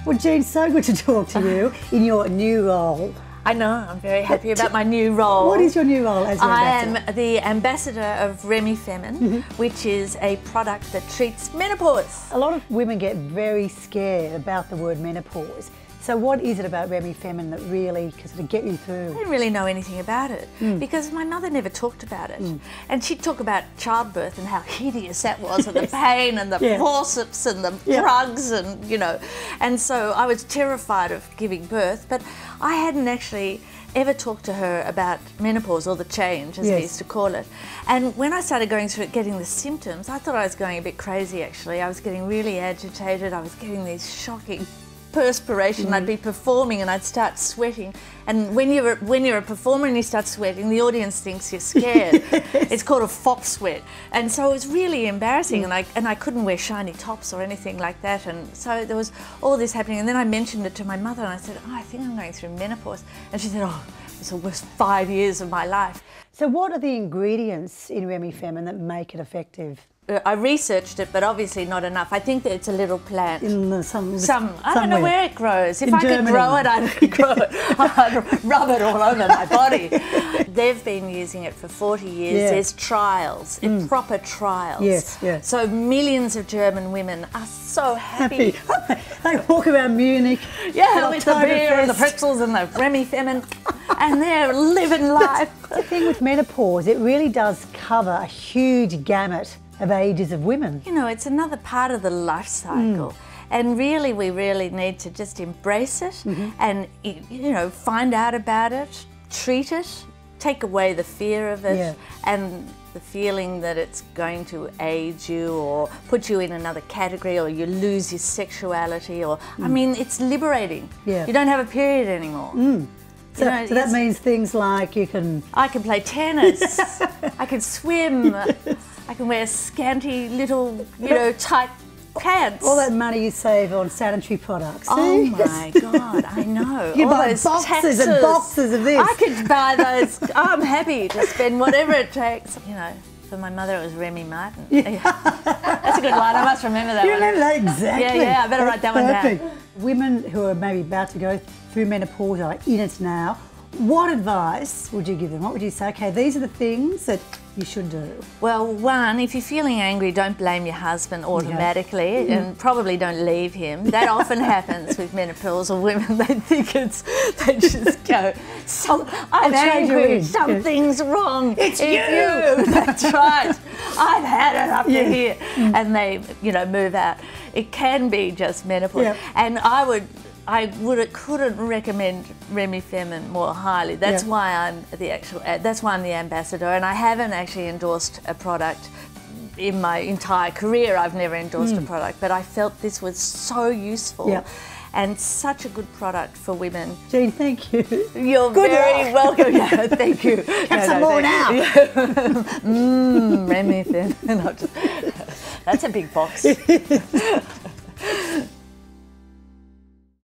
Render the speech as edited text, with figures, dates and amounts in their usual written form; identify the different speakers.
Speaker 1: Well, Jean, so good to talk to you in your new role.
Speaker 2: I know, I'm very happy about my new role.
Speaker 1: What is your new role as an ambassador?
Speaker 2: I am the ambassador of Remifemin, which is a product that treats menopause.
Speaker 1: A lot of women get very scared about the word menopause. So what is it about Remifemin that really can sort of get you through?
Speaker 2: I didn't really know anything about it because my mother never talked about it. And she'd talk about childbirth and how hideous that was and the pain and the forceps and the drugs and, you know. And so I was terrified of giving birth, but I hadn't actually ever talked to her about menopause, or the change, as we used to call it. And when I started going through it, getting the symptoms, I thought I was going a bit crazy, actually. I was getting really agitated. I was getting these shocking perspiration. I'd be performing and I'd start sweating, and when you're a performer and you start sweating, the audience thinks you're scared. It's called a fop sweat, and so it was really embarrassing. And I couldn't wear shiny tops or anything like that, and so there was all this happening. And then I mentioned it to my mother and I said, oh, I think I'm going through menopause, and she said, oh, it's the worst 5 years of my life.
Speaker 1: So what are the ingredients in Remifemin that make it effective?
Speaker 2: I researched it, but obviously not enough. I think that it's a little plant. I don't know where it grows. If I could grow it, I'd grow it. I'd rub it all over my body. They've been using it for 40 years. There's trials, proper trials. So millions of German women are so happy.
Speaker 1: They walk around Munich.
Speaker 2: Yeah, with the beer and the pretzels and the Remifemin, and they're living life.
Speaker 1: The thing with menopause, it really does cover a huge gamut of ages of women.
Speaker 2: You know, it's another part of the life cycle. And really, we really need to just embrace it and, you know, find out about it, treat it, take away the fear of it and the feeling that it's going to age you or put you in another category, or you lose your sexuality, or, I mean, it's liberating. You don't have a period anymore.
Speaker 1: So, so that means things like
Speaker 2: I can play tennis, I can swim, I can wear scanty little, you know, tight pants.
Speaker 1: All that money you save on sanitary products.
Speaker 2: Oh my God, I know.
Speaker 1: You
Speaker 2: all
Speaker 1: buy
Speaker 2: those
Speaker 1: boxes
Speaker 2: taxes
Speaker 1: and boxes of this.
Speaker 2: I could buy those. I'm happy to spend whatever it takes. You know, for my mother it was Remifemin. That's a good line, I must remember that
Speaker 1: You
Speaker 2: one.
Speaker 1: remember that exactly.
Speaker 2: Yeah, I better write that one down.
Speaker 1: Women who are maybe about to go through menopause, are in it now, what advice would you give them? What would you say? Okay, these are the things that you should do.
Speaker 2: Well, one, if you're feeling angry, don't blame your husband automatically, and probably don't leave him. That often happens with menopausal women. They think they just go, I'm angry, something's wrong.
Speaker 1: It's you.
Speaker 2: That's right. I've had it up to here. And they, you know, move out. It can be just menopause. And I couldn't recommend Remifemin more highly. That's why I'm the ambassador, and I haven't actually endorsed a product in my entire career. I've never endorsed a product, but I felt this was so useful and such a good product for women.
Speaker 1: Jean, thank you.
Speaker 2: You're very welcome. Yeah, thank you.
Speaker 1: Have some more now.
Speaker 2: Remifemin. That's a big box.